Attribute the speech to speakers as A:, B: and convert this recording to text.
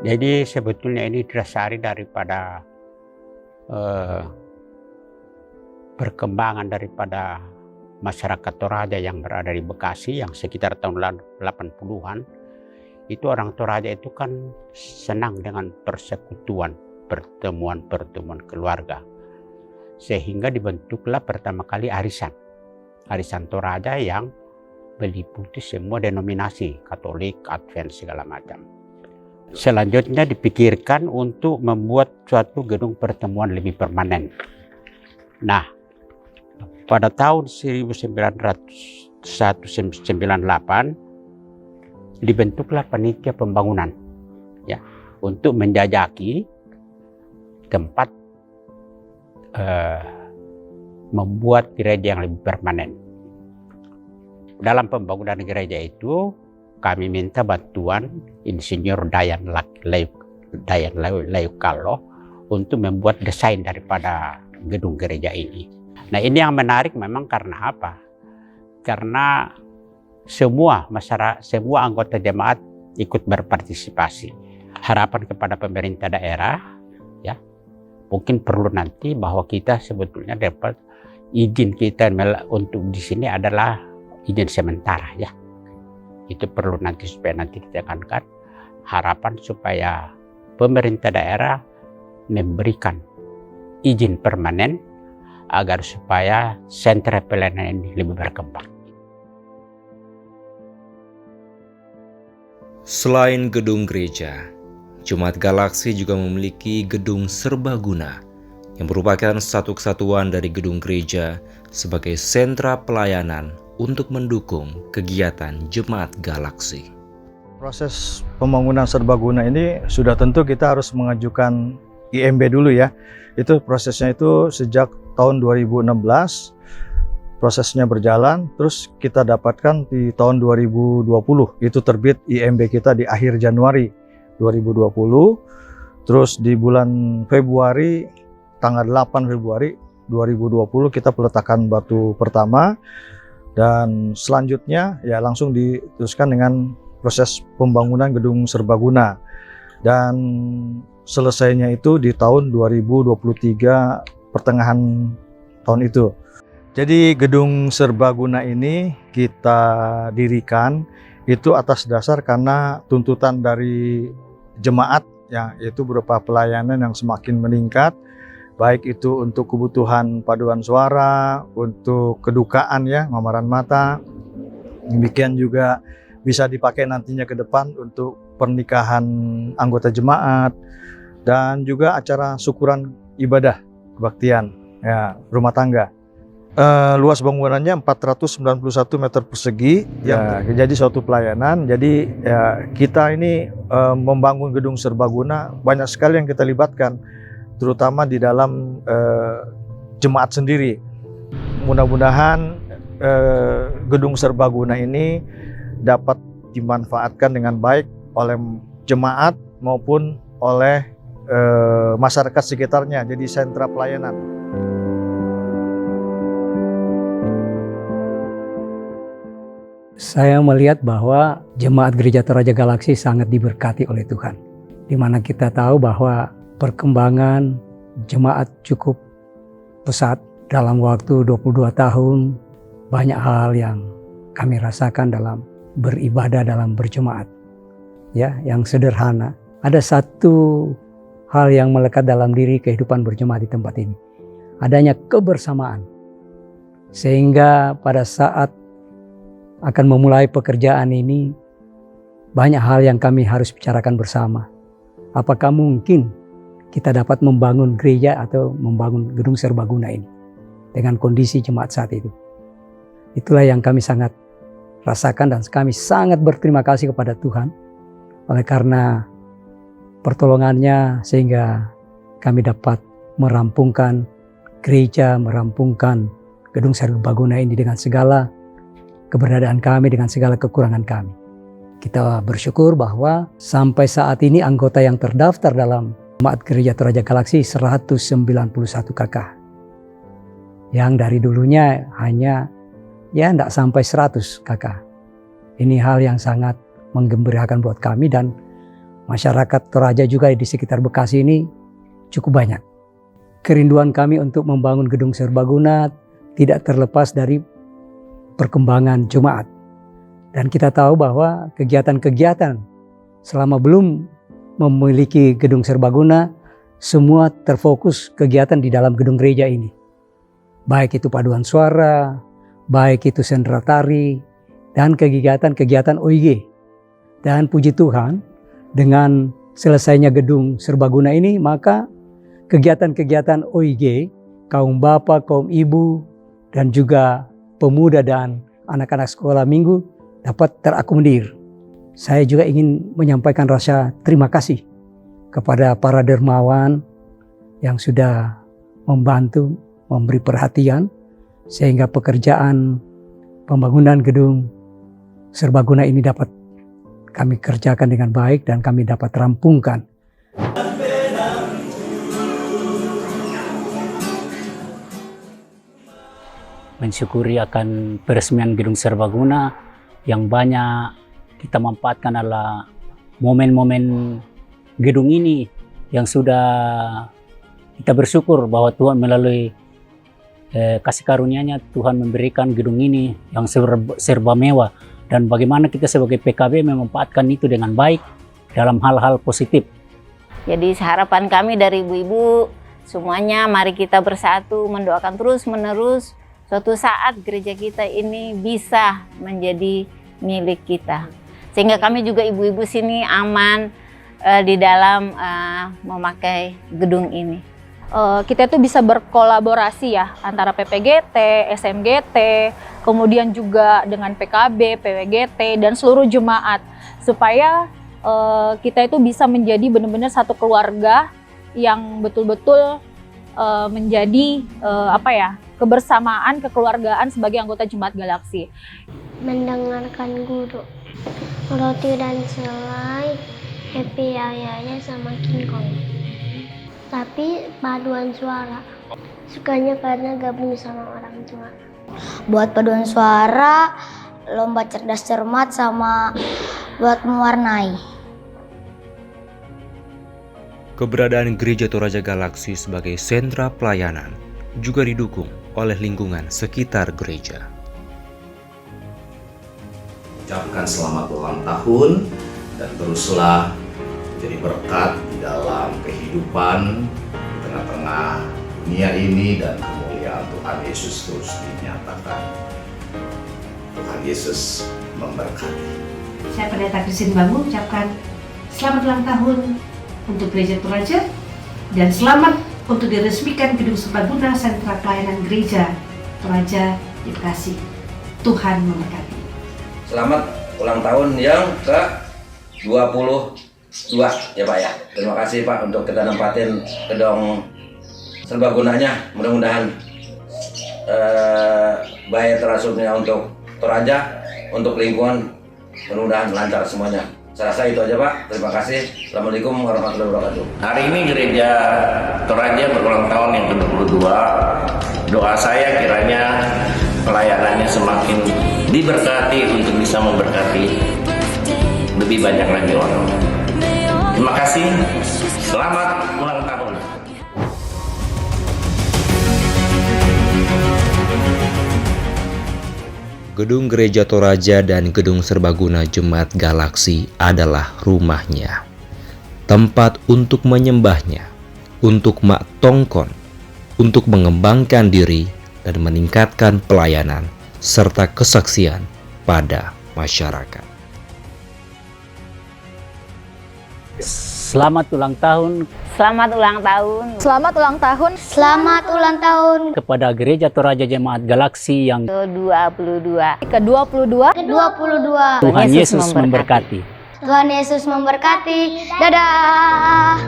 A: Jadi sebetulnya ini didasari daripada perkembangan daripada masyarakat Toraja yang berada di Bekasi yang sekitar tahun 80-an. Itu orang Toraja itu kan senang dengan persekutuan, pertemuan-pertemuan keluarga. Sehingga dibentuklah pertama kali arisan Toraja yang meliputi semua denominasi, Katolik, Advent, segala macam. Selanjutnya dipikirkan untuk membuat suatu gedung pertemuan lebih permanen. Nah, pada tahun 1998 dibentuklah panitia pembangunan ya untuk menjajaki tempat membuat gereja yang lebih permanen. Dalam pembangunan gereja itu kami minta bantuan Insinyur Dayan Layukalo untuk membuat desain daripada gedung gereja ini. Nah, ini yang menarik memang karena apa? Karena semua masyarakat, semua anggota jemaat ikut berpartisipasi. Harapan kepada pemerintah daerah, ya, mungkin perlu nanti bahwa kita sebetulnya dapat izin kita untuk di sini adalah izin sementara, ya. Itu perlu nanti supaya nanti kita tekankan harapan supaya pemerintah daerah memberikan izin permanen agar supaya sentra pelayanan ini lebih berkembang.
B: Selain gedung gereja, Jemaat Galaksi juga memiliki gedung serbaguna yang merupakan satu kesatuan dari gedung gereja sebagai sentra pelayanan untuk mendukung kegiatan Jemaat Galaksi.
C: Proses pembangunan serbaguna ini sudah tentu kita harus mengajukan IMB dulu ya. Itu prosesnya itu sejak tahun 2016 prosesnya berjalan, terus kita dapatkan di tahun 2020 itu terbit IMB kita di akhir Januari 2020. Terus di bulan Februari, tanggal 8 Februari 2020 kita peletakan batu pertama. Dan selanjutnya ya langsung diteruskan dengan proses pembangunan gedung serbaguna. Dan selesainya itu di tahun 2023 pertengahan tahun itu. Jadi gedung serbaguna ini kita dirikan itu atas dasar karena tuntutan dari jemaat ya, yaitu berupa pelayanan yang semakin meningkat. Baik itu untuk kebutuhan paduan suara, untuk kedukaan ya, mamaran mata. Demikian juga bisa dipakai nantinya ke depan untuk pernikahan anggota jemaat dan juga acara syukuran ibadah kebaktian ya, rumah tangga. Luas bangunannya 491 meter persegi ya, jadi suatu pelayanan. Jadi ya, kita ini membangun gedung serbaguna banyak sekali yang kita libatkan, terutama di dalam jemaat sendiri. Mudah-mudahan gedung serbaguna ini dapat dimanfaatkan dengan baik oleh jemaat maupun oleh masyarakat sekitarnya, jadi sentra pelayanan.
D: Saya melihat bahwa jemaat Gereja Toraja Galaksi sangat diberkati oleh Tuhan, di mana kita tahu bahwa perkembangan jemaat cukup pesat. Dalam waktu 22 tahun, banyak hal yang kami rasakan dalam beribadah, dalam berjemaat. Ya, yang sederhana. Ada satu hal yang melekat dalam diri kehidupan berjemaat di tempat ini. Adanya kebersamaan. Sehingga pada saat akan memulai pekerjaan ini, banyak hal yang kami harus bicarakan bersama. Apakah mungkin kita dapat membangun gereja atau membangun gedung serbaguna ini dengan kondisi jemaat saat itu? Itulah yang kami sangat rasakan dan kami sangat berterima kasih kepada Tuhan oleh karena pertolongannya sehingga kami dapat merampungkan gereja, merampungkan gedung serbaguna ini dengan segala keberadaan kami, dengan segala kekurangan kami. Kita bersyukur bahwa sampai saat ini anggota yang terdaftar dalam Jemaat Gereja Toraja Galaksi 191 kakak. Yang dari dulunya hanya ya tidak sampai 100 kakak. Ini hal yang sangat menggembirakan buat kami dan masyarakat Toraja juga di sekitar Bekasi ini cukup banyak. Kerinduan kami untuk membangun gedung serbaguna tidak terlepas dari perkembangan jemaat. Dan kita tahu bahwa kegiatan-kegiatan selama belum memiliki gedung serbaguna, semua terfokus kegiatan di dalam gedung gereja ini. Baik itu paduan suara, baik itu sendera tari, dan kegiatan-kegiatan OIG. Dan puji Tuhan, dengan selesainya gedung serbaguna ini, maka kegiatan-kegiatan OIG, kaum bapak, kaum ibu, dan juga pemuda dan anak-anak sekolah minggu dapat terakomodir. Saya juga ingin menyampaikan rasa terima kasih kepada para dermawan yang sudah membantu, memberi perhatian, sehingga pekerjaan pembangunan gedung serbaguna ini dapat kami kerjakan dengan baik dan kami dapat rampungkan.
E: Mensyukuri akan peresmian gedung serbaguna yang banyak kita manfaatkan adalah momen-momen gedung ini yang sudah kita bersyukur bahwa Tuhan melalui kasih karunia-Nya Tuhan memberikan gedung ini yang serba mewah, dan bagaimana kita sebagai PKB memanfaatkan itu dengan baik dalam hal-hal positif.
F: Jadi harapan kami dari ibu-ibu semuanya, mari kita bersatu mendoakan terus-menerus suatu saat gereja kita ini bisa menjadi milik kita. Sehingga kami juga ibu-ibu sini aman di dalam memakai gedung ini.
G: Kita tuh bisa berkolaborasi ya antara PPGT, SMGT, kemudian juga dengan PKB, PWGT, dan seluruh jemaat. Supaya kita itu bisa menjadi benar-benar satu keluarga yang betul-betul menjadi kebersamaan, kekeluargaan sebagai anggota Jemaat Galaksi.
H: Mendengarkan guru, roti dan selai, happy ayahnya sama King Kong. Tapi paduan suara, sukanya karena gabung sama orang tua.
I: Buat paduan suara, lomba cerdas cermat, sama buat mewarnai.
B: Keberadaan Gereja Toraja Galaksi sebagai sentra pelayanan juga didukung oleh lingkungan sekitar gereja.
J: Ucapkan selamat ulang tahun dan teruslah menjadi berkat di dalam kehidupan di tengah-tengah dunia ini, dan kemuliaan Tuhan Yesus terus dinyatakan. Tuhan Yesus memberkati.
K: Saya Pendeta Christine Bambu ucapkan selamat ulang tahun untuk Gereja Toraja dan selamat untuk diresmikan gedung serbaguna sentra pelayanan Gereja Toraja di Bekasi. Tuhan memberkati.
L: Selamat ulang tahun yang ke-22 ya Pak ya. Terima kasih Pak untuk kita nempatin gedung serbagunanya. Mudah-mudahan baik terasupnya untuk Toraja, untuk lingkungan, mudah-mudahan lancar semuanya. Saya rasa itu aja Pak. Terima kasih. Assalamualaikum warahmatullahi wabarakatuh.
M: Hari ini Gereja Toraja berulang tahun yang ke-22. Doa saya kiranya pelayanannya semakin diberkati untuk bisa memberkati lebih banyak lagi orang. Terima kasih. Selamat ulang tahun.
B: Gedung Gereja Toraja dan Gedung Serbaguna Jemaat Galaksi adalah rumahnya, tempat untuk menyembahnya, untuk maktongkon, untuk mengembangkan diri dan meningkatkan pelayanan serta kesaksian pada masyarakat.
E: Selamat ulang tahun.
F: Selamat ulang tahun.
G: Selamat ulang tahun.
I: Selamat ulang tahun
E: Kepada Gereja Toraja Jemaat Galaksi yang
F: ke-22.
E: Tuhan Yesus memberkati.
I: Tuhan Yesus memberkati. Dadah.